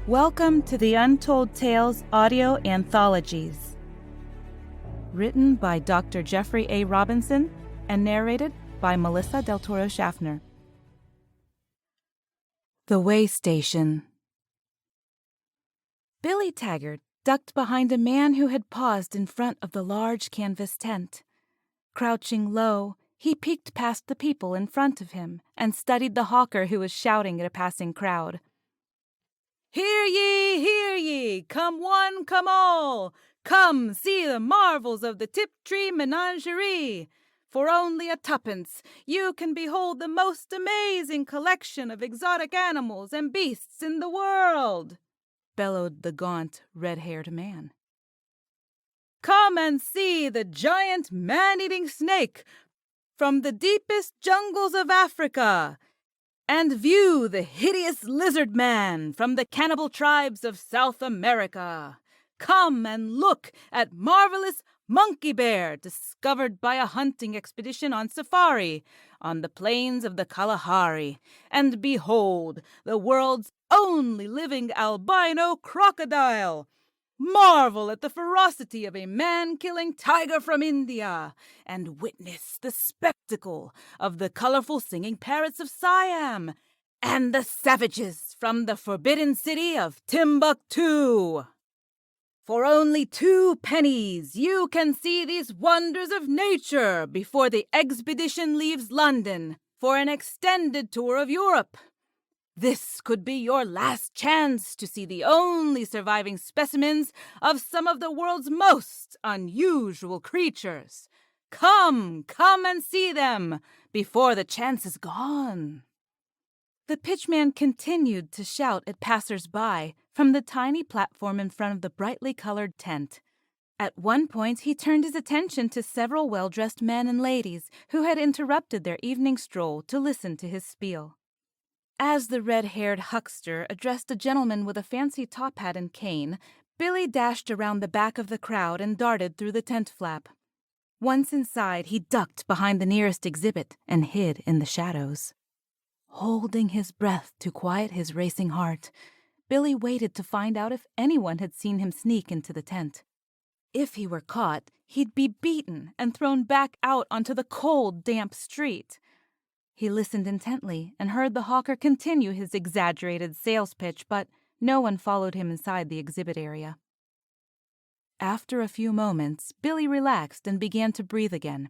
Welcome to the Untold Tales audio anthologies. Written by Dr. Jeffrey A. Robinson and narrated by Melissa Del Toro Schaffner. The Waystation. Billy Taggart ducked behind a man who had paused in front of the large canvas tent. Crouching low, he peeked past the people in front of him and studied the hawker who was shouting at a passing crowd. "Hear ye, come one, come all! Come, see the marvels of the Tiptree Menagerie! For only a tuppence, you can behold the most amazing collection of exotic animals and beasts in the world!" bellowed the gaunt, red-haired man. "Come and see the giant man-eating snake from the deepest jungles of Africa, and view the hideous lizard man from the cannibal tribes of South America. Come and look at marvelous monkey bear discovered by a hunting expedition on safari on the plains of the Kalahari, and behold the world's only living albino crocodile. Marvel at the ferocity of a man-killing tiger from India, and witness the spectacle of the colorful singing parrots of Siam, and the savages from the forbidden city of Timbuktu. For only 2 pennies, you can see these wonders of nature before the expedition leaves London for an extended tour of Europe. This could be your last chance to see the only surviving specimens of some of the world's most unusual creatures. Come and see them before the chance is gone." The pitchman continued to shout at passers-by from the tiny platform in front of the brightly colored tent. At one point, he turned his attention to several well-dressed men and ladies who had interrupted their evening stroll to listen to his spiel. As the red-haired huckster addressed a gentleman with a fancy top hat and cane, Billy dashed around the back of the crowd and darted through the tent flap. Once inside, he ducked behind the nearest exhibit and hid in the shadows. Holding his breath to quiet his racing heart, Billy waited to find out if anyone had seen him sneak into the tent. If he were caught, he'd be beaten and thrown back out onto the cold, damp street. He listened intently and heard the hawker continue his exaggerated sales pitch, but no one followed him inside the exhibit area. After a few moments, Billy relaxed and began to breathe again.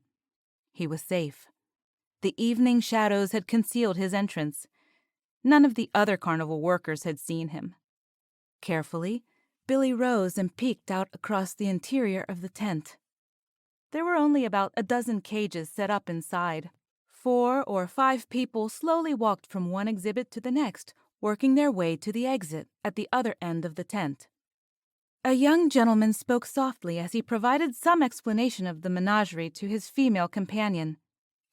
He was safe. The evening shadows had concealed his entrance. None of the other carnival workers had seen him. Carefully, Billy rose and peeked out across the interior of the tent. There were only about a dozen cages set up inside. 4 or 5 people slowly walked from one exhibit to the next, working their way to the exit at the other end of the tent. A young gentleman spoke softly as he provided some explanation of the menagerie to his female companion.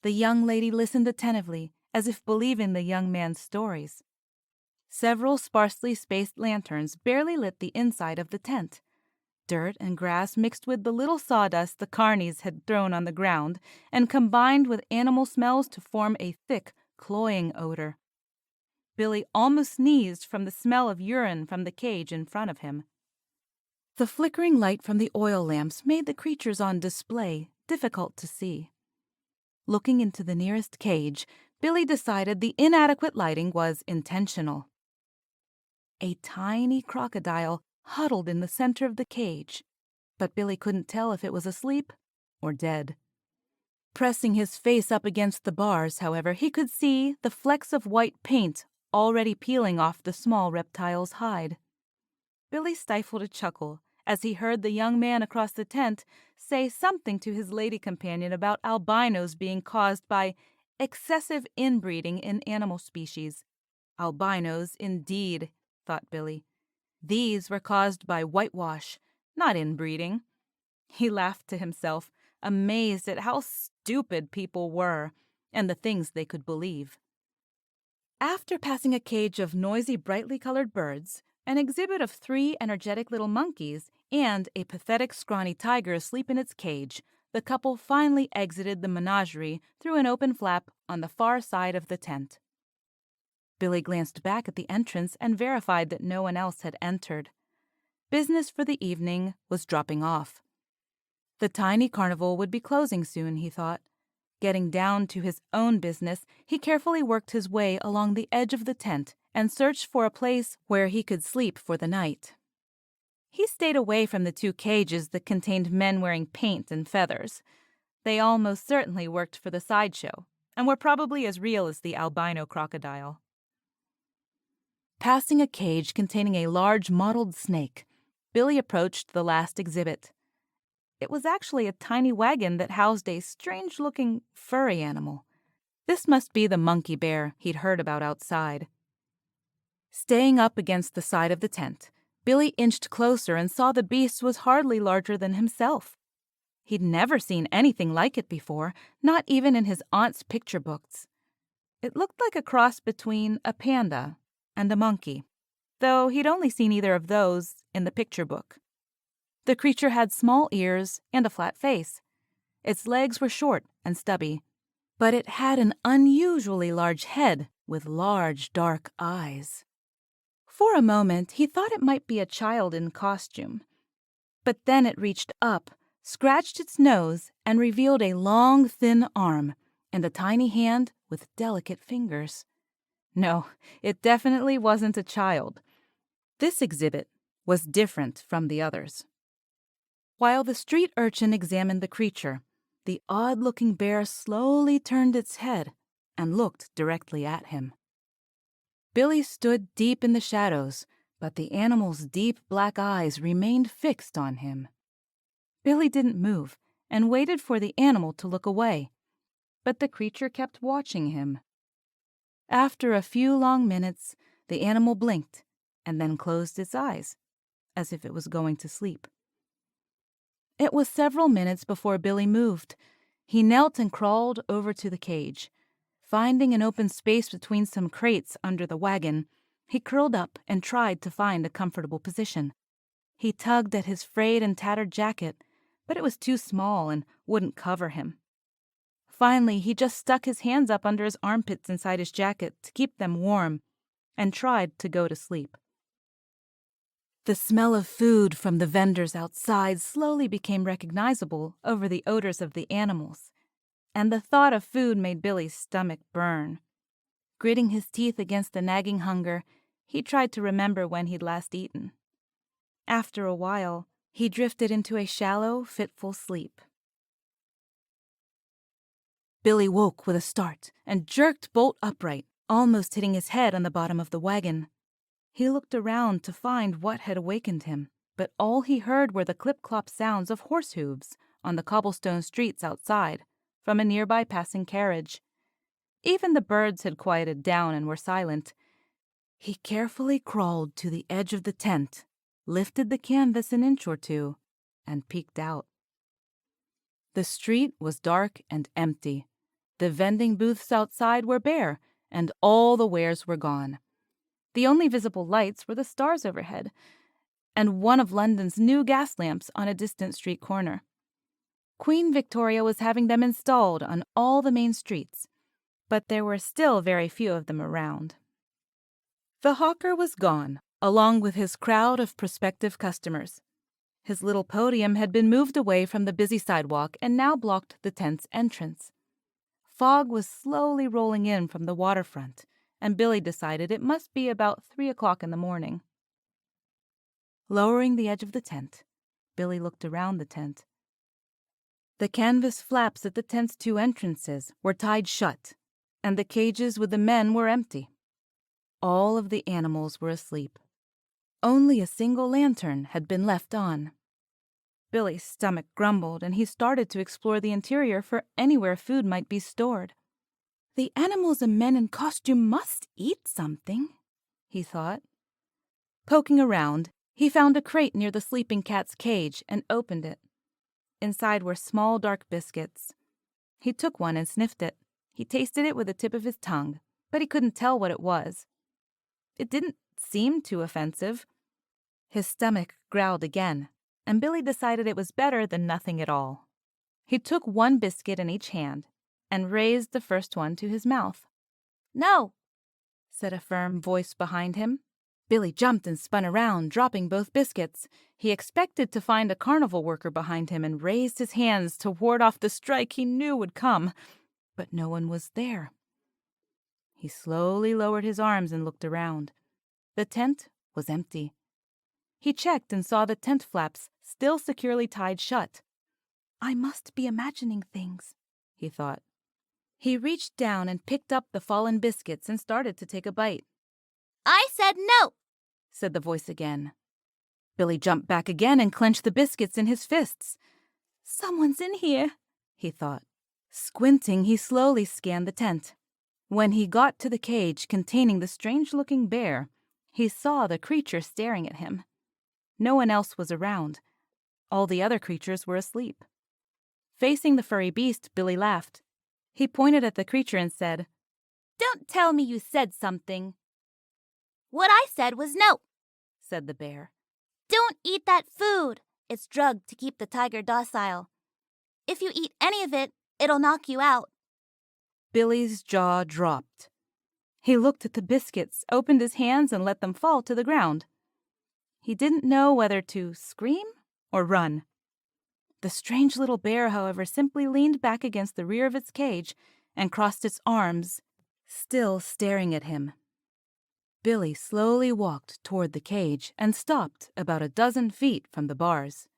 The young lady listened attentively, as if believing the young man's stories. Several sparsely spaced lanterns barely lit the inside of the tent. Dirt and grass mixed with the little sawdust the carnies had thrown on the ground and combined with animal smells to form a thick, cloying odor. Billy almost sneezed from the smell of urine from the cage in front of him. The flickering light from the oil lamps made the creatures on display difficult to see. Looking into the nearest cage, Billy decided the inadequate lighting was intentional. A tiny crocodile huddled in the center of the cage, but Billy couldn't tell if it was asleep or dead. Pressing his face up against the bars, however, he could see the flecks of white paint already peeling off the small reptile's hide. Billy stifled a chuckle as he heard the young man across the tent say something to his lady companion about albinos being caused by excessive inbreeding in animal species. Albinos, indeed, thought Billy. These were caused by whitewash, not inbreeding. He laughed to himself, amazed at how stupid people were and the things they could believe. After passing a cage of noisy, brightly colored birds, an exhibit of 3 energetic little monkeys, and a pathetic, scrawny tiger asleep in its cage, the couple finally exited the menagerie through an open flap on the far side of the tent. Billy glanced back at the entrance and verified that no one else had entered. Business for the evening was dropping off. The tiny carnival would be closing soon, he thought. Getting down to his own business, he carefully worked his way along the edge of the tent and searched for a place where he could sleep for the night. He stayed away from the 2 cages that contained men wearing paint and feathers. They all most certainly worked for the sideshow, and were probably as real as the albino crocodile. Passing a cage containing a large mottled snake, Billy approached the last exhibit. It was actually a tiny wagon that housed a strange-looking furry animal. This must be the monkey bear he'd heard about outside. Staying up against the side of the tent, Billy inched closer and saw the beast was hardly larger than himself. He'd never seen anything like it before, not even in his aunt's picture books. It looked like a cross between a panda and a monkey, though he'd only seen either of those in the picture book. The creature had small ears and a flat face. Its legs were short and stubby, but it had an unusually large head with large, dark eyes. For a moment, he thought it might be a child in costume. But then it reached up, scratched its nose, and revealed a long, thin arm and a tiny hand with delicate fingers. No, it definitely wasn't a child. This exhibit was different from the others. While the street urchin examined the creature, the odd-looking bear slowly turned its head and looked directly at him. Billy stood deep in the shadows, but the animal's deep black eyes remained fixed on him. Billy didn't move and waited for the animal to look away, but the creature kept watching him. After a few long minutes, the animal blinked and then closed its eyes, as if it was going to sleep. It was several minutes before Billy moved. He knelt and crawled over to the cage. Finding an open space between some crates under the wagon, he curled up and tried to find a comfortable position. He tugged at his frayed and tattered jacket, but it was too small and wouldn't cover him. Finally, he just stuck his hands up under his armpits inside his jacket to keep them warm and tried to go to sleep. The smell of food from the vendors outside slowly became recognizable over the odors of the animals, and the thought of food made Billy's stomach burn. Gritting his teeth against the nagging hunger, he tried to remember when he'd last eaten. After a while, he drifted into a shallow, fitful sleep. Billy woke with a start and jerked bolt upright, almost hitting his head on the bottom of the wagon. He looked around to find what had awakened him, but all he heard were the clip-clop sounds of horse hooves on the cobblestone streets outside from a nearby passing carriage. Even the birds had quieted down and were silent. He carefully crawled to the edge of the tent, lifted the canvas an inch or two, and peeked out. The street was dark and empty. The vending booths outside were bare, and all the wares were gone. The only visible lights were the stars overhead, and one of London's new gas lamps on a distant street corner. Queen Victoria was having them installed on all the main streets, but there were still very few of them around. The hawker was gone, along with his crowd of prospective customers. His little podium had been moved away from the busy sidewalk and now blocked the tent's entrance. Fog was slowly rolling in from the waterfront, and Billy decided it must be about 3 o'clock in the morning. Lowering the edge of the tent, Billy looked around the tent. The canvas flaps at the tent's 2 entrances were tied shut, and the cages with the men were empty. All of the animals were asleep. Only a single lantern had been left on. Billy's stomach grumbled, and he started to explore the interior for anywhere food might be stored. The animals and men in costume must eat something, he thought. Poking around, he found a crate near the sleeping cat's cage and opened it. Inside were small dark biscuits. He took one and sniffed it. He tasted it with the tip of his tongue, but he couldn't tell what it was. It didn't seem too offensive. His stomach growled again, and Billy decided it was better than nothing at all. He took one biscuit in each hand and raised the first one to his mouth. "No," said a firm voice behind him. Billy jumped and spun around, dropping both biscuits. He expected to find a carnival worker behind him and raised his hands to ward off the strike he knew would come. But no one was there. He slowly lowered his arms and looked around. The tent was empty. He checked and saw the tent flaps still securely tied shut. "I must be imagining things," he thought. He reached down and picked up the fallen biscuits and started to take a bite. "I said no," said the voice again. Billy jumped back again and clenched the biscuits in his fists. "Someone's in here," he thought. Squinting, he slowly scanned the tent. When he got to the cage containing the strange-looking bear, he saw the creature staring at him. No one else was around. All the other creatures were asleep. Facing the furry beast, Billy laughed. He pointed at the creature and said, "Don't tell me you said something." "What I said was no," said the bear. "Don't eat that food. It's drugged to keep the tiger docile. If you eat any of it, it'll knock you out." Billy's jaw dropped. He looked at the biscuits, opened his hands, and let them fall to the ground. He didn't know whether to scream or run. The strange little bear, however, simply leaned back against the rear of its cage and crossed its arms, still staring at him. Billy slowly walked toward the cage and stopped about a dozen feet from the bars.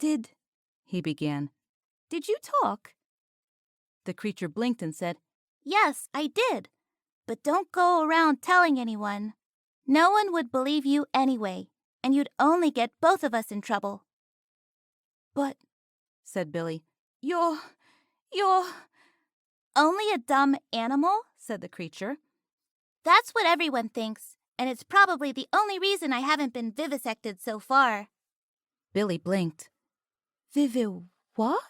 He began. "Did you talk?" The creature blinked and said, "Yes, I did. But don't go around telling anyone. No one would believe you anyway, and you'd only get both of us in trouble." "But," said Billy, you're "Only a dumb animal?" said the creature. "That's what everyone thinks, and it's probably the only reason I haven't been vivisected so far." Billy blinked. What?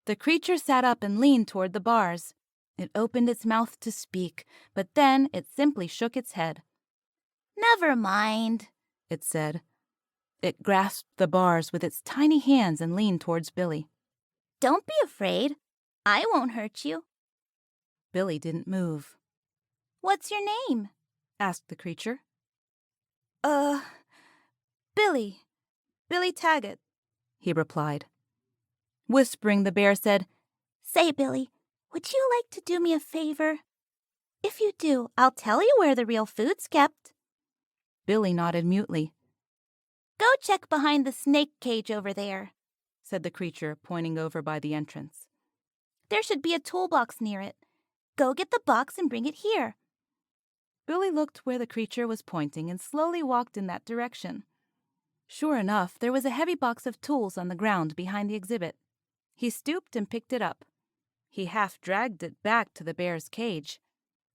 The creature sat up and leaned toward the bars. It opened its mouth to speak, but then it simply shook its head. "Never mind," it said. It grasped the bars with its tiny hands and leaned towards Billy. "Don't be afraid. I won't hurt you." Billy didn't move. "What's your name?" asked the creature. Billy Taggett," he replied. Whispering, the bear said, "Say, Billy, would you like to do me a favor? If you do, I'll tell you where the real food's kept." Billy nodded mutely. "Go check behind the snake cage over there," said the creature, pointing over by the entrance. "There should be a toolbox near it. Go get the box and bring it here." Billy looked where the creature was pointing and slowly walked in that direction. Sure enough, there was a heavy box of tools on the ground behind the exhibit. He stooped and picked it up. He half dragged it back to the bear's cage.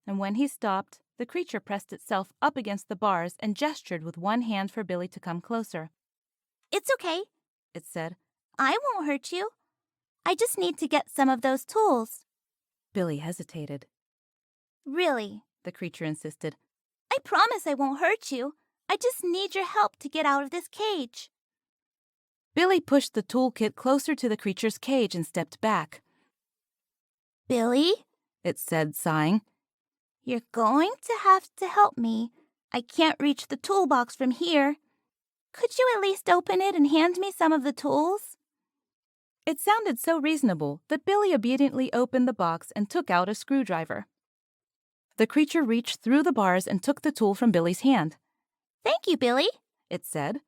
And when he stopped, the creature pressed itself up against the bars and gestured with one hand for Billy to come closer. "It's okay," it said. "I won't hurt you. I just need to get some of those tools." Billy hesitated. "Really?" the creature insisted. "I promise I won't hurt you. I just need your help to get out of this cage." Billy pushed the toolkit closer to the creature's cage and stepped back. "Billy," it said, sighing, "you're going to have to help me. I can't reach the toolbox from here. Could you at least open it and hand me some of the tools?" It sounded so reasonable that Billy obediently opened the box and took out a screwdriver. The creature reached through the bars and took the tool from Billy's hand. "Thank you, Billy," it said.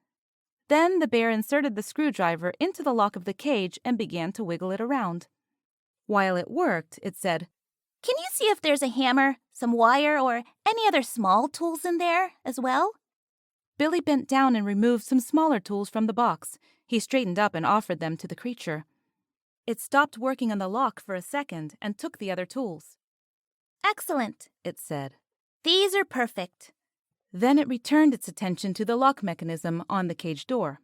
Then the bear inserted the screwdriver into the lock of the cage and began to wiggle it around. While it worked, it said, "Can you see if there's a hammer, some wire, or any other small tools in there as well?" Billy bent down and removed some smaller tools from the box. He straightened up and offered them to the creature. It stopped working on the lock for a second and took the other tools. "Excellent," it said. "These are perfect." Then it returned its attention to the lock mechanism on the cage door.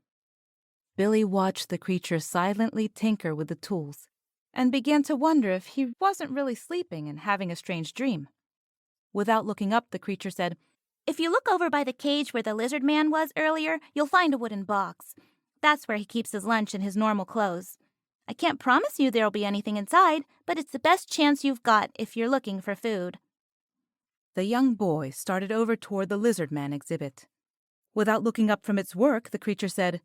Billy watched the creature silently tinker with the tools and began to wonder if he wasn't really sleeping and having a strange dream. Without looking up, the creature said, "If you look over by the cage where the lizard man was earlier, you'll find a wooden box. That's where he keeps his lunch and his normal clothes. I can't promise you there'll be anything inside, but it's the best chance you've got if you're looking for food." The young boy started over toward the lizard man exhibit. Without looking up from its work, the creature said,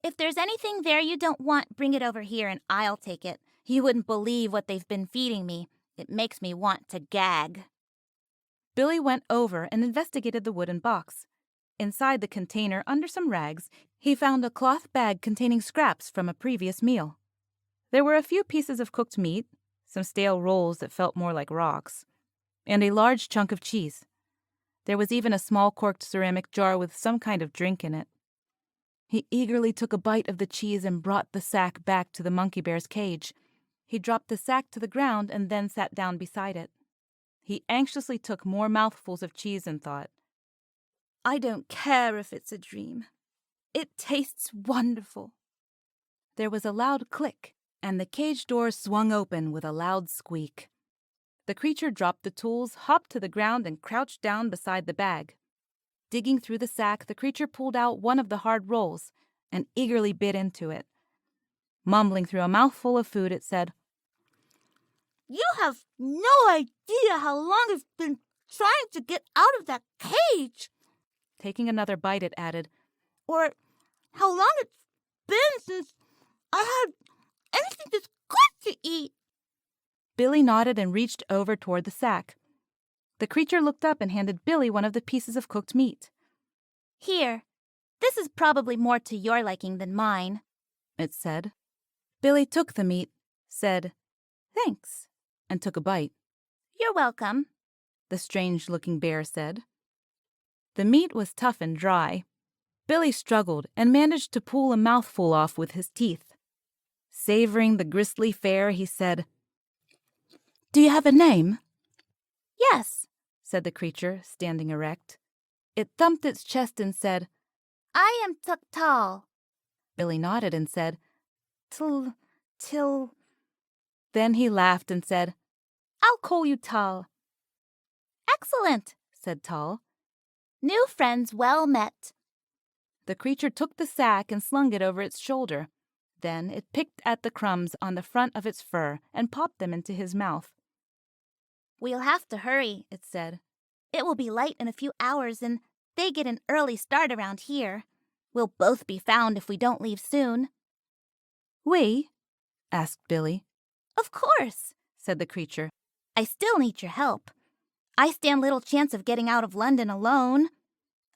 If there's anything there you don't want, bring it over here and I'll take it. You wouldn't believe what they've been feeding me. It makes me want to gag. Billy went over and investigated the wooden box. Inside the container, under some rags, he found a cloth bag containing scraps from a previous meal. There were a few pieces of cooked meat, some stale rolls that felt more like rocks, and a large chunk of cheese. There was even a small corked ceramic jar with some kind of drink in it. He eagerly took a bite of the cheese and brought the sack back to the monkey bear's cage. He dropped the sack to the ground and then sat down beside it. He anxiously took more mouthfuls of cheese and thought, I don't care if it's a dream. It tastes wonderful. There was a loud click, and the cage door swung open with a loud squeak. The creature dropped the tools, hopped to the ground, and crouched down beside the bag. Digging through the sack, the creature pulled out one of the hard rolls and eagerly bit into it. Mumbling through a mouthful of food, it said, You have no idea how long I've been trying to get out of that cage. Taking another bite, it added, Or how long it's been since I had anything that's good to eat. Billy nodded and reached over toward the sack. The creature looked up and handed Billy one of the pieces of cooked meat. Here, this is probably more to your liking than mine, it said. Billy took the meat, said, Thanks, and took a bite. You're welcome, the strange-looking bear said. The meat was tough and dry. Billy struggled and managed to pull a mouthful off with his teeth. Savoring the gristly fare, he said, Do you have a name? Yes, said the creature, standing erect. It thumped its chest and said, I am Tuktal. Billy nodded and said, Till. Then he laughed and said, I'll call you Tal. Excellent, said Tal. New friends well met. The creature took the sack and slung it over its shoulder. Then it picked at the crumbs on the front of its fur and popped them into his mouth. We'll have to hurry, it said. It will be light in a few hours, and they get an early start around here. We'll both be found if we don't leave soon. We? Asked Billy. Of course, said the creature. I still need your help. I stand little chance of getting out of London alone.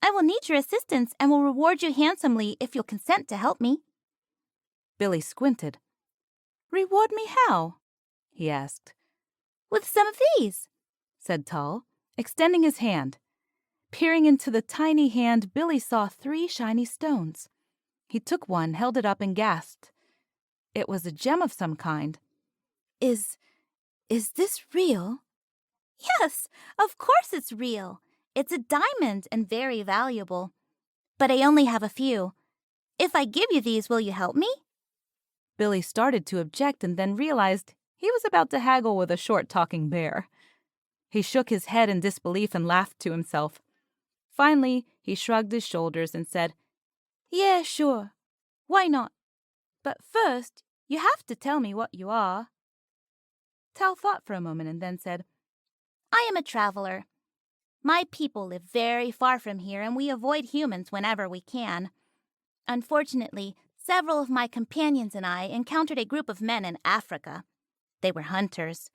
I will need your assistance and will reward you handsomely if you'll consent to help me. Billy squinted. Reward me how? He asked. With some of these, said Tal, extending his hand. Peering into the tiny hand, Billy saw 3 shiny stones. He took one, held it up, and gasped. It was a gem of some kind. Is this real? Yes, of course it's real. It's a diamond and very valuable. But I only have a few. If I give you these, will you help me? Billy started to object and then realized he was about to haggle with a short-talking bear. He shook his head in disbelief and laughed to himself. Finally, he shrugged his shoulders and said, Yeah, sure. Why not? But first, you have to tell me what you are. Tal thought for a moment and then said, I am a traveler. My people live very far from here, and we avoid humans whenever we can. Unfortunately, several of my companions and I encountered a group of men in Africa. They were hunters.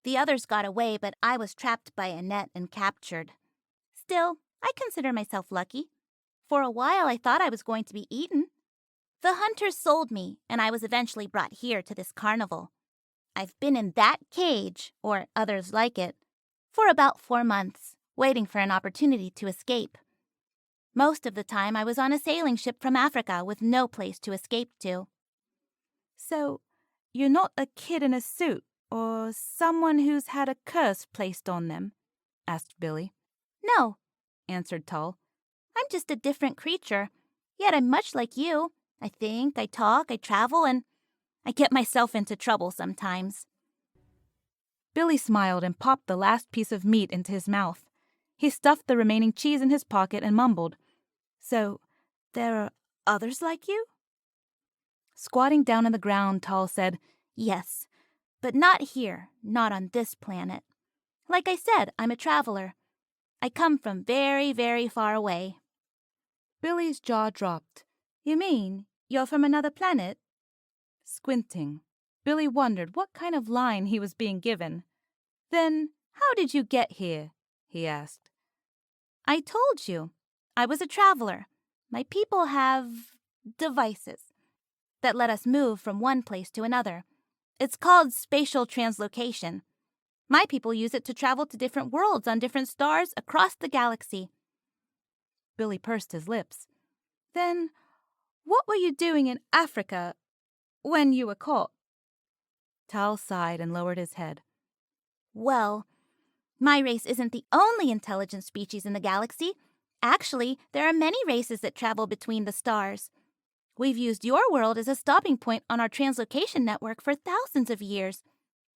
The others got away, but I was trapped by a net and captured. Still, I consider myself lucky. For a while, I thought I was going to be eaten. The hunters sold me, and I was eventually brought here to this carnival. I've been in that cage, or others like it, for about 4 months, waiting for an opportunity to escape. Most of the time, I was on a sailing ship from Africa with no place to escape to. So, you're not a kid in a suit, or someone who's had a curse placed on them? Asked Billy. No, answered Tal. I'm just a different creature, yet I'm much like you. I think, I talk, I travel, and I get myself into trouble sometimes. Billy smiled and popped the last piece of meat into his mouth. He stuffed the remaining cheese in his pocket and mumbled, So, there are others like you? Squatting down on the ground, Tal said, Yes, but not here, not on this planet. Like I said, I'm a traveler. I come from very, very far away. Billy's jaw dropped. You mean you're from another planet? Squinting, Billy wondered what kind of line he was being given. Then, how did you get here? He asked. I told you. I was a traveler. My people have devices that let us move from one place to another. It's called spatial translocation. My people use it to travel to different worlds on different stars across the galaxy. Billy pursed his lips. Then, what were you doing in Africa when you were caught? Tal sighed and lowered his head. Well, my race isn't the only intelligent species in the galaxy. Actually, there are many races that travel between the stars. We've used your world as a stopping point on our translocation network for thousands of years.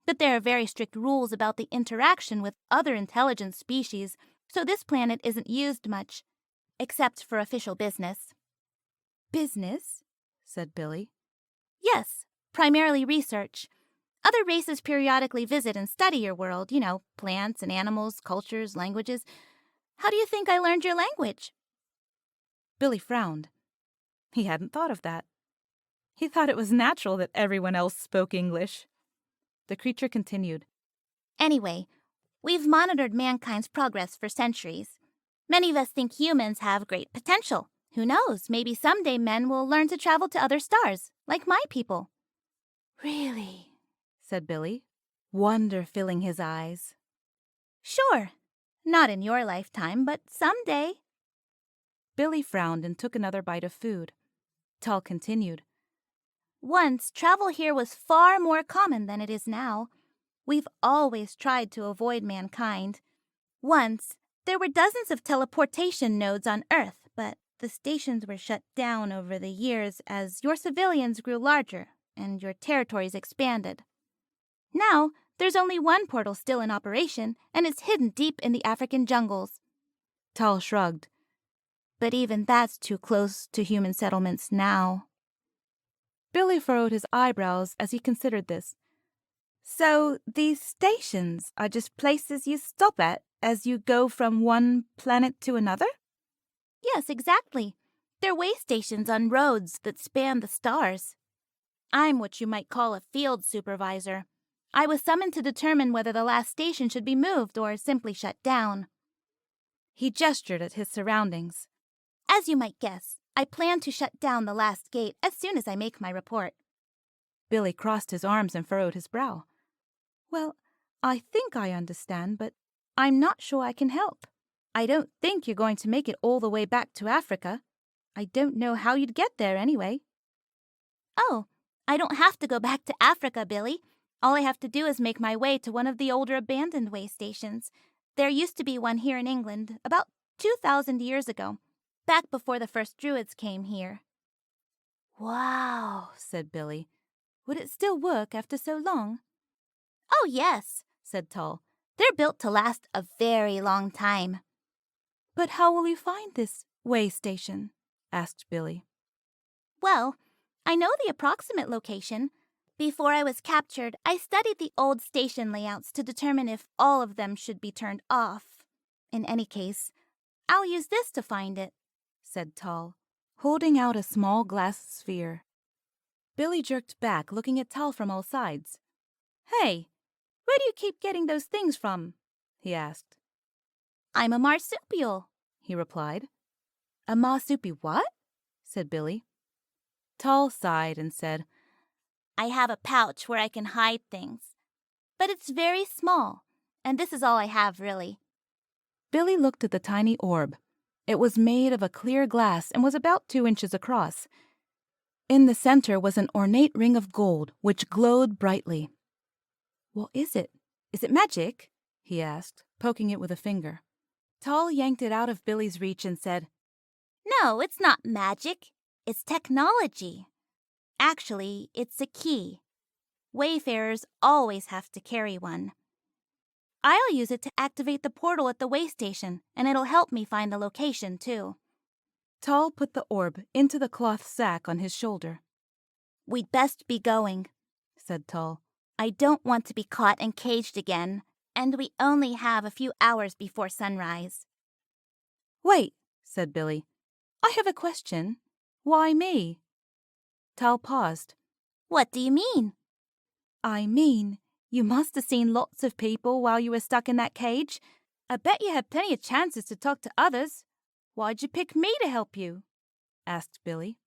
But there are very strict rules about the interaction with other intelligent species, so this planet isn't used much, except for official business. Business? Said Billy. Yes, primarily research. Other races periodically visit and study your world, plants and animals, cultures, languages. How do you think I learned your language? Billy frowned. He hadn't thought of that. He thought it was natural that everyone else spoke English. The creature continued. Anyway, we've monitored mankind's progress for centuries. Many of us think humans have great potential. Who knows, maybe someday men will learn to travel to other stars, like my people. Really? Said Billy, wonder filling his eyes. Sure. Not in your lifetime, but someday. Billy frowned and took another bite of food. Tal continued. Once, travel here was far more common than it is now. We've always tried to avoid mankind. Once, there were dozens of teleportation nodes on Earth, but the stations were shut down over the years as your civilians grew larger and your territories expanded. Now, there's only one portal still in operation, and it's hidden deep in the African jungles. Tal shrugged. But even that's too close to human settlements now. Billy furrowed his eyebrows as he considered this. So these stations are just places you stop at as you go from one planet to another? Yes, exactly. They're waystations on roads that span the stars. I'm what you might call a field supervisor. I was summoned to determine whether the last station should be moved or simply shut down. He gestured at his surroundings. As you might guess, I plan to shut down the last gate as soon as I make my report. Billy crossed his arms and furrowed his brow. Well, I think I understand, but I'm not sure I can help. I don't think you're going to make it all the way back to Africa. I don't know how you'd get there anyway. Oh, I don't have to go back to Africa, Billy. All I have to do is make my way to one of the older abandoned waystations. There used to be one here in England about 2,000 years ago, back before the first Druids came here. Wow, said Billy. Would it still work after so long? Oh, yes, said Tal. They're built to last a very long time. But how will you find this waystation? Asked Billy. Well, I know the approximate location. Before I was captured, I studied the old station layouts to determine if all of them should be turned off. In any case, I'll use this to find it, said Tal, holding out a small glass sphere. Billy jerked back, looking at Tal from all sides. Hey, where do you keep getting those things from? He asked. I'm a marsupial, he replied. A marsupi what? Said Billy. Tal sighed and said, I have a pouch where I can hide things. But it's very small, and this is all I have, really. Billy looked at the tiny orb. It was made of a clear glass and was about 2 inches across. In the center was an ornate ring of gold, which glowed brightly. What is it? Is it magic? He asked, poking it with a finger. Tal yanked it out of Billy's reach and said, No, it's not magic. It's technology. Actually, it's a key. Wayfarers always have to carry one. I'll use it to activate the portal at the waystation, and it'll help me find the location, too. Tal put the orb into the cloth sack on his shoulder. We'd best be going, said Tal. I don't want to be caught and caged again, and we only have a few hours before sunrise. Wait, said Billy. I have a question. Why me? Tal paused. What do you mean? I mean, you must have seen lots of people while you were stuck in that cage. I bet you had plenty of chances to talk to others. Why'd you pick me to help you? Asked Billy.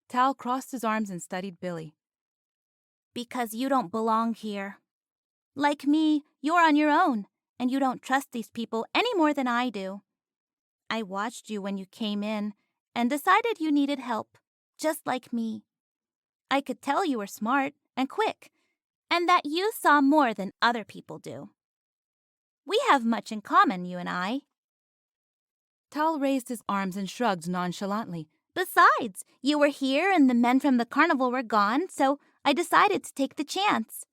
Tal crossed his arms and studied Billy. Because you don't belong here. Like me, you're on your own, and you don't trust these people any more than I do. I watched you when you came in and decided you needed help, just like me. I could tell you were smart and quick, and that you saw more than other people do. We have much in common, you and I. Tal raised his arms and shrugged nonchalantly. Besides, you were here and the men from the carnival were gone, so I decided to take the chance.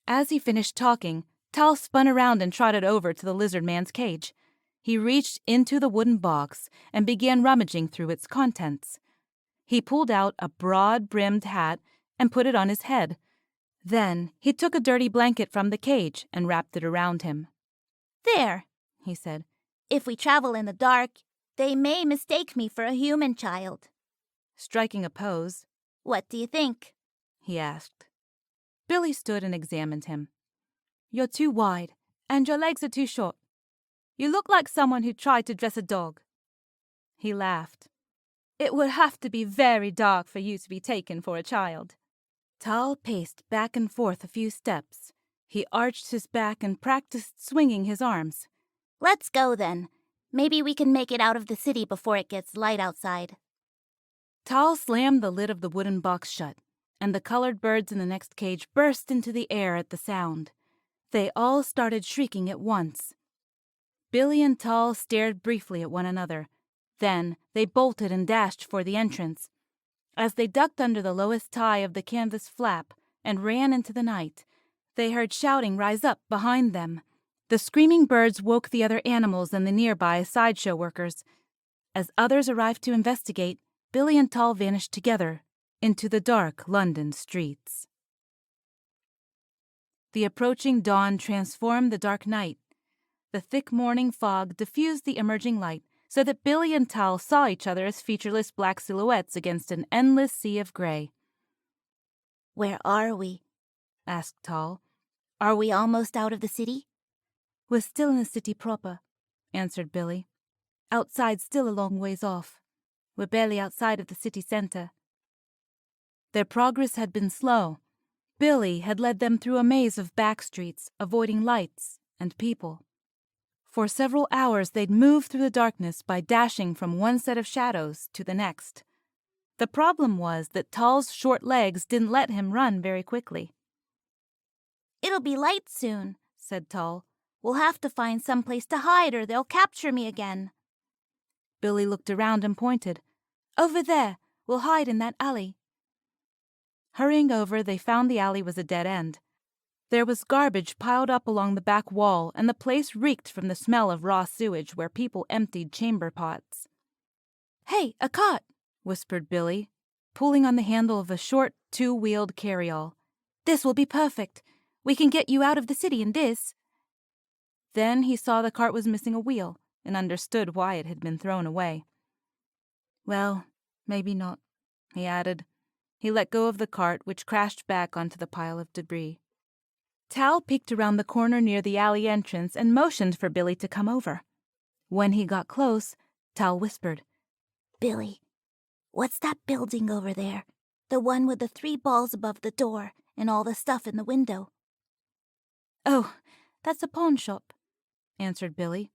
As he finished talking, Tal spun around and trotted over to the lizard man's cage. He reached into the wooden box and began rummaging through its contents. He pulled out a broad-brimmed hat and put it on his head. Then he took a dirty blanket from the cage and wrapped it around him. There, he said. If we travel in the dark, they may mistake me for a human child. Striking a pose. What do you think? He asked. Billy stood and examined him. You're too wide, and your legs are too short. You look like someone who tried to dress a dog. He laughed. It would have to be very dark for you to be taken for a child. Tal paced back and forth a few steps. He arched his back and practiced swinging his arms. Let's go then. Maybe we can make it out of the city before it gets light outside. Tal slammed the lid of the wooden box shut, and the colored birds in the next cage burst into the air at the sound. They all started shrieking at once. Billy and Tal stared briefly at one another. Then they bolted and dashed for the entrance. As they ducked under the lowest tie of the canvas flap and ran into the night, they heard shouting rise up behind them. The screaming birds woke the other animals and the nearby sideshow workers. As others arrived to investigate, Billy and Tal vanished together into the dark London streets. The approaching dawn transformed the dark night. The thick morning fog diffused the emerging light so that Billy and Tal saw each other as featureless black silhouettes against an endless sea of gray. Where are we? asked Tal. Are we almost out of the city? We're still in the city proper, answered Billy. Outside still a long ways off. We're barely outside of the city center. Their progress had been slow. Billy had led them through a maze of back streets, avoiding lights and people. For several hours they'd moved through the darkness by dashing from one set of shadows to the next. The problem was that Tal's short legs didn't let him run very quickly. It'll be light soon, said Tal. We'll have to find some place to hide or they'll capture me again. Billy looked around and pointed. Over there. We'll hide in that alley. Hurrying over, they found the alley was a dead end. There was garbage piled up along the back wall, and the place reeked from the smell of raw sewage where people emptied chamber pots. Hey, a cot, whispered Billy, pulling on the handle of a short, two-wheeled carryall. This will be perfect. We can get you out of the city in this. Then he saw the cart was missing a wheel and understood why it had been thrown away. Well, maybe not, he added. He let go of the cart, which crashed back onto the pile of debris. Tal peeked around the corner near the alley entrance and motioned for Billy to come over. When he got close, Tal whispered, Billy, what's that building over there? The one with the 3 balls above the door and all the stuff in the window. Oh, that's a pawn shop, answered Billy.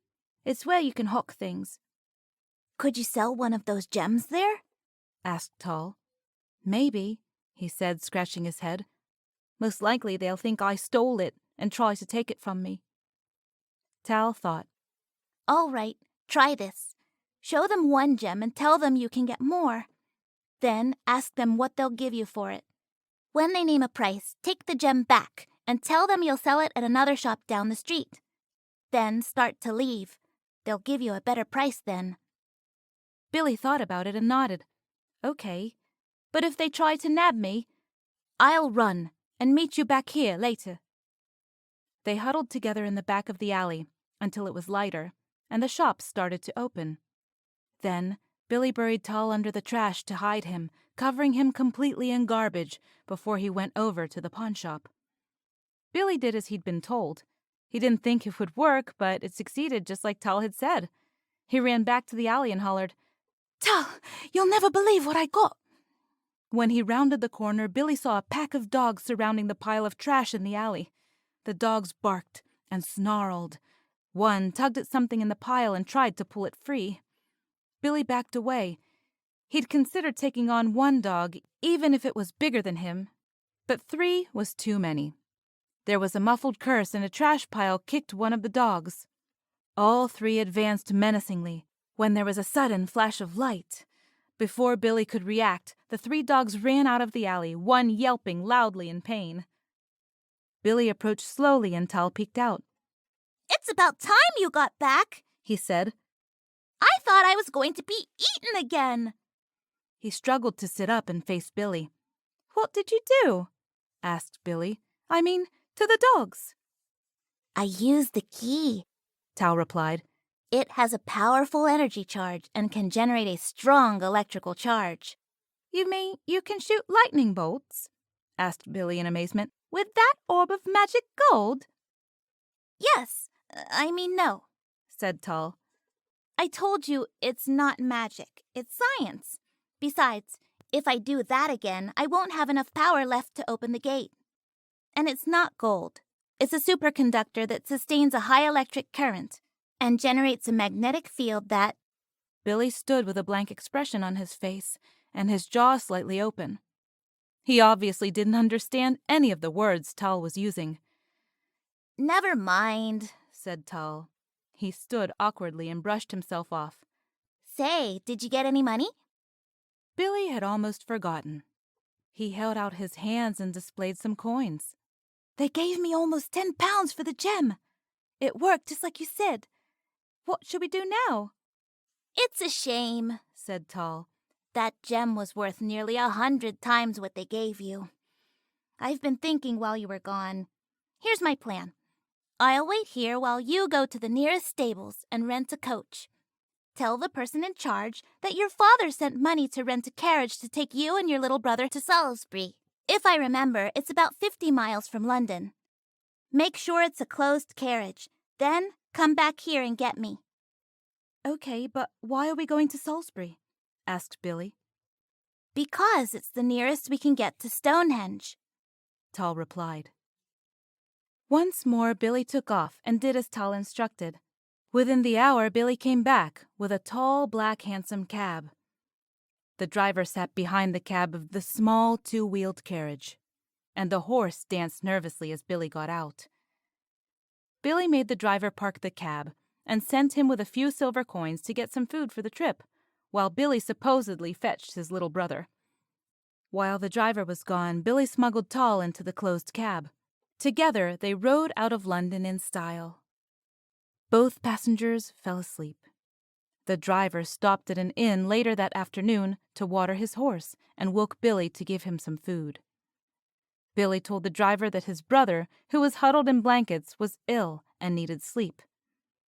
It's where you can hawk things. Could you sell one of those gems there? asked Tal. Maybe, he said, scratching his head. Most likely they'll think I stole it and try to take it from me. Tal thought. All right, try this. Show them 1 gem and tell them you can get more. Then ask them what they'll give you for it. When they name a price, take the gem back and tell them you'll sell it at another shop down the street. Then start to leave. They'll give you a better price then. Billy thought about it and nodded. Okay, but if they try to nab me, I'll run and meet you back here later. They huddled together in the back of the alley until it was lighter, and the shops started to open. Then, Billy buried Tull under the trash to hide him, covering him completely in garbage before he went over to the pawnshop. Billy did as he'd been told. He didn't think it would work, but it succeeded just like Tull had said. He ran back to the alley and hollered, "Tull, you'll never believe what I got!" When he rounded the corner, Billy saw a pack of dogs surrounding the pile of trash in the alley. The dogs barked and snarled. One tugged at something in the pile and tried to pull it free. Billy backed away. He'd considered taking on one dog, even if it was bigger than him, but 3 was too many. There was a muffled curse and a trash pile kicked one of the dogs. All 3 advanced menacingly when there was a sudden flash of light. Before Billy could react, the 3 dogs ran out of the alley, one yelping loudly in pain. Billy approached slowly and Tull peeked out. "It's about time you got back," he said. "I thought I was going to be eaten again." He struggled to sit up and face Billy. "What did you do?" asked Billy. "I mean, to the dogs." "I used the key," Tull replied. "It has a powerful energy charge and can generate a strong electrical charge." "You mean you can shoot lightning bolts?" asked Billy in amazement. "With that orb of magic gold?" "Yes, I mean no," said Tull. "I told you it's not magic, it's science. Besides, if I do that again, I won't have enough power left to open the gate. And it's not gold. It's a superconductor that sustains a high electric current and generates a magnetic field that—" Billy stood with a blank expression on his face and his jaw slightly open. He obviously didn't understand any of the words Tull was using. "Never mind," said Tull. He stood awkwardly and brushed himself off. "Say, did you get any money?" Billy had almost forgotten. He held out his hands and displayed some coins. "They gave me almost 10 pounds for the gem. It worked just like you said. What should we do now?" "It's a shame," said Tull. "That gem was worth nearly 100 times what they gave you. I've been thinking while you were gone. Here's my plan. I'll wait here while you go to the nearest stables and rent a coach. Tell the person in charge that your father sent money to rent a carriage to take you and your little brother to Salisbury. If I remember, it's about 50 miles from London. Make sure it's a closed carriage. Then come back here and get me." "Okay, but why are we going to Salisbury?" asked Billy. "Because it's the nearest we can get to Stonehenge," Tull replied. Once more, Billy took off and did as Tull instructed. Within the hour, Billy came back with a tall, black, handsome cab. The driver sat behind the cab of the small 2-wheeled carriage, and the horse danced nervously as Billy got out. Billy made the driver park the cab and sent him with a few silver coins to get some food for the trip, while Billy supposedly fetched his little brother. While the driver was gone, Billy smuggled Tull into the closed cab. Together, they rode out of London in style. Both passengers fell asleep. The driver stopped at an inn later that afternoon to water his horse and woke Billy to give him some food. Billy told the driver that his brother, who was huddled in blankets, was ill and needed sleep.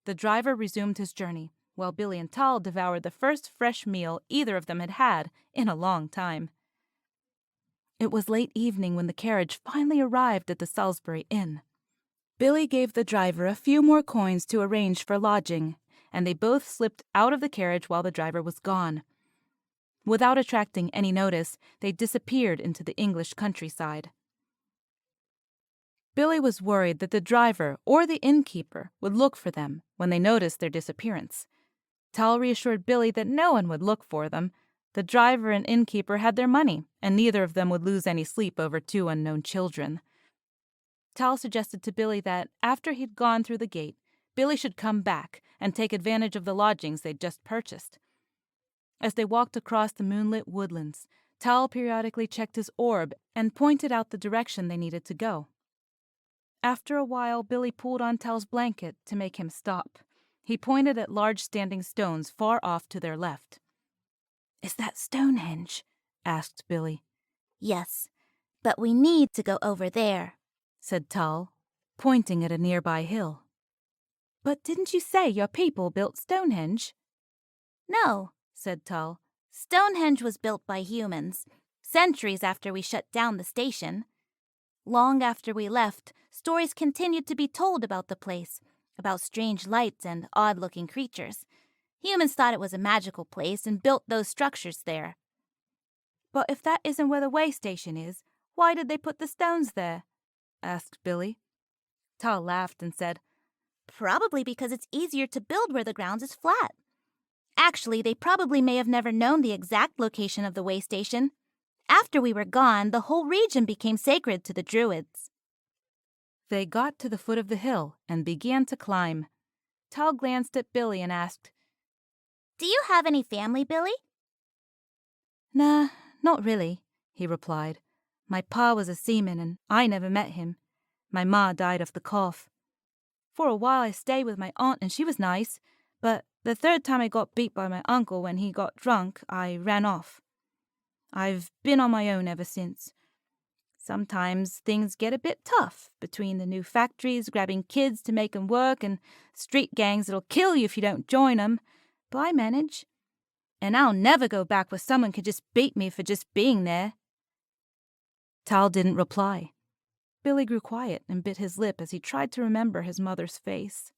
The driver resumed his journey, while Billy and Tull devoured the first fresh meal either of them had had in a long time. It was late evening when the carriage finally arrived at the Salisbury Inn. Billy gave the driver a few more coins to arrange for lodging, and they both slipped out of the carriage while the driver was gone. Without attracting any notice, they disappeared into the English countryside. Billy was worried that the driver or the innkeeper would look for them when they noticed their disappearance. Tull reassured Billy that no one would look for them. The driver and innkeeper had their money, and neither of them would lose any sleep over 2 unknown children. Tull suggested to Billy that, after he'd gone through the gate, Billy should come back and take advantage of the lodgings they'd just purchased. As they walked across the moonlit woodlands, Tull periodically checked his orb and pointed out the direction they needed to go. After a while, Billy pulled on Tull's blanket to make him stop. He pointed at large standing stones far off to their left. "Is that Stonehenge?" asked Billy. "Yes, but we need to go over there," said Tull, pointing at a nearby hill. But didn't you say your people built Stonehenge? No, said Tull. Stonehenge was built by humans, centuries after we shut down the station. Long after we left, stories continued to be told about the place, about strange lights and odd-looking creatures. Humans thought it was a magical place and built those structures there. But if that isn't where the Waystation is, why did they put the stones there? Asked Billy. Tull laughed and said, Probably because it's easier to build where the ground is flat. Actually, they probably may have never known the exact location of the Waystation. After we were gone, the whole region became sacred to the Druids. They got to the foot of the hill and began to climb. Tull glanced at Billy and asked, Do you have any family, Billy? Nah, not really, he replied. My pa was a seaman and I never met him. My ma died of the cough. For a while I stayed with my aunt and she was nice, but the third time I got beat by my uncle when he got drunk, I ran off. I've been on my own ever since. Sometimes things get a bit tough between the new factories grabbing kids to make 'em work and street gangs that'll kill you if you don't join 'em. But I manage. And I'll never go back where someone could just beat me for just being there. Tull didn't reply. Billy grew quiet and bit his lip as he tried to remember his mother's face.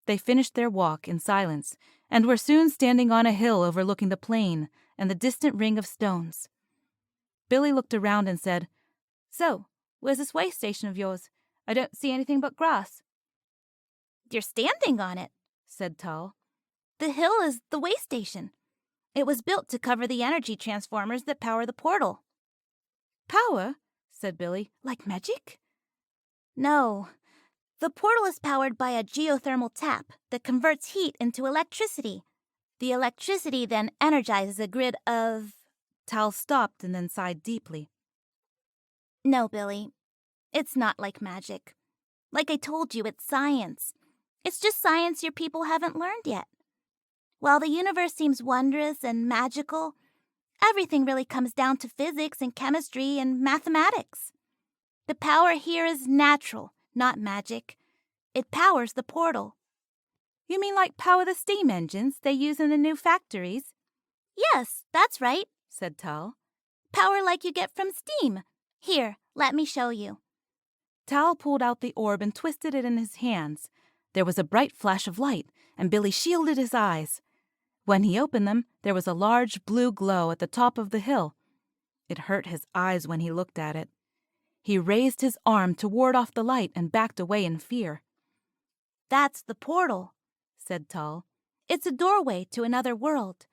They finished their walk in silence and were soon standing on a hill overlooking the plain and the distant ring of stones. Billy looked around and said, So, where's this Waystation of yours? I don't see anything but grass. You're standing on it, said Tull. The hill is the Waystation. It was built to cover the energy transformers that power the portal. Power? Said Billy. Like magic? No. The portal is powered by a geothermal tap that converts heat into electricity. The electricity then energizes a grid of... Tull stopped and then sighed deeply. No, Billy. It's not like magic. Like I told you, it's science. It's just science your people haven't learned yet. While the universe seems wondrous and magical, everything really comes down to physics and chemistry and mathematics. The power here is natural, not magic. It powers the portal. You mean like power the steam engines they use in the new factories? Yes, that's right, said Tull. Power like you get from steam. Here, let me show you. Tull pulled out the orb and twisted it in his hands. There was a bright flash of light, and Billy shielded his eyes. When he opened them, there was a large blue glow at the top of the hill. It hurt his eyes when he looked at it. He raised his arm to ward off the light and backed away in fear. That's the portal, said Tull. It's a doorway to another world.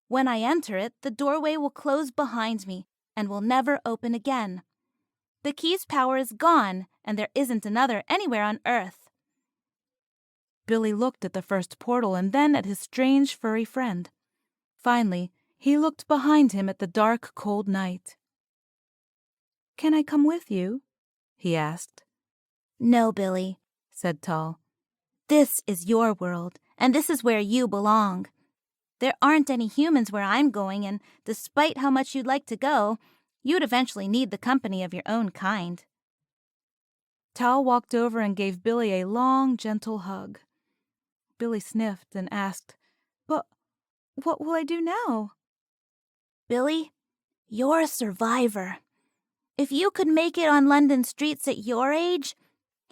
When I enter it, the doorway will close behind me and will never open again. The key's power is gone, and there isn't another anywhere on Earth. Billy looked at the first portal and then at his strange furry friend. Finally, he looked behind him at the dark, cold night. Can I come with you? He asked. No, Billy, said Tull. This is your world, and this is where you belong. There aren't any humans where I'm going, and despite how much you'd like to go, you'd eventually need the company of your own kind. Tull walked over and gave Billy a long, gentle hug. Billy sniffed and asked, But what will I do now? Billy, you're a survivor. If you could make it on London streets at your age,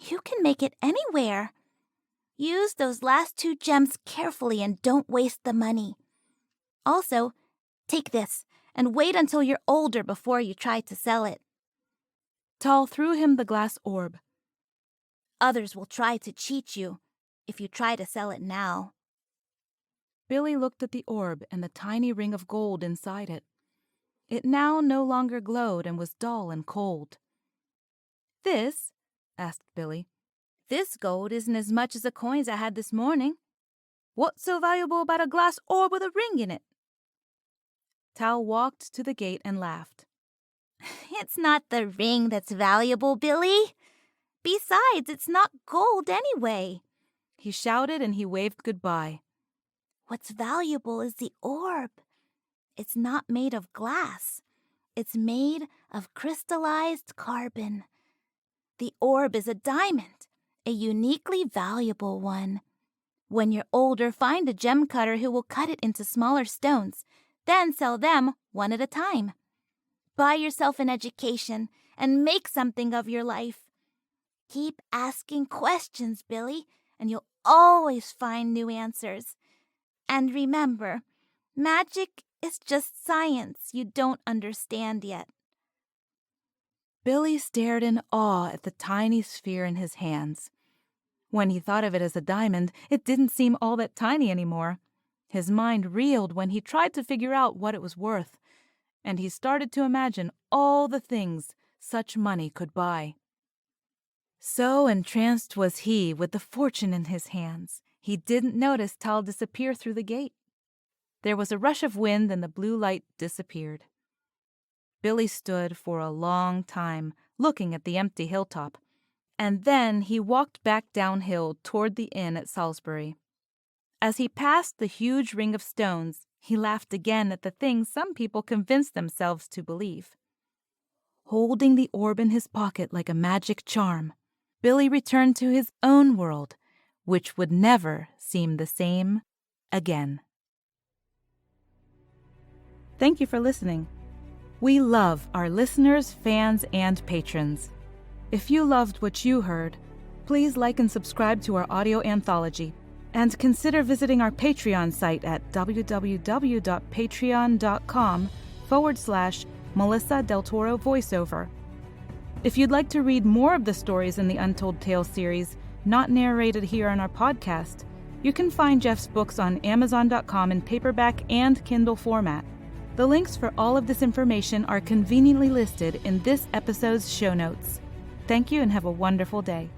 you can make it anywhere. Use those last 2 gems carefully and don't waste the money. Also, take this and wait until you're older before you try to sell it. Tull threw him the glass orb. Others will try to cheat you if you try to sell it now. Billy looked at the orb and the tiny ring of gold inside it. It now no longer glowed and was dull and cold. This? Asked Billy. This gold isn't as much as the coins I had this morning. What's so valuable about a glass orb with a ring in it? Tull walked to the gate and laughed. It's not the ring that's valuable, Billy. Besides, it's not gold anyway. He shouted and he waved goodbye. What's valuable is the orb. It's not made of glass. It's made of crystallized carbon. The orb is a diamond, a uniquely valuable one. When you're older, find a gem cutter who will cut it into smaller stones, then sell them one at a time. Buy yourself an education and make something of your life. Keep asking questions, Billy, and you'll always find new answers. And remember, magic is just science you don't understand yet. Billy stared in awe at the tiny sphere in his hands. When he thought of it as a diamond, it didn't seem all that tiny anymore. His mind reeled when he tried to figure out what it was worth, and he started to imagine all the things such money could buy. So entranced was he with the fortune in his hands, he didn't notice Tal disappear through the gate. There was a rush of wind and the blue light disappeared. Billy stood for a long time, looking at the empty hilltop, and then he walked back downhill toward the inn at Salisbury. As he passed the huge ring of stones, he laughed again at the things some people convinced themselves to believe. Holding the orb in his pocket like a magic charm, Billy returned to his own world, which would never seem the same again. Thank you for listening. We love our listeners, fans, and patrons. If you loved what you heard, please like and subscribe to our audio anthology, and consider visiting our Patreon site at www.patreon.com/Melissa Del Toro voiceover. If you'd like to read more of the stories in the Untold Tales series, not narrated here on our podcast, you can find Jeff's books on Amazon.com in paperback and Kindle format. The links for all of this information are conveniently listed in this episode's show notes. Thank you and have a wonderful day.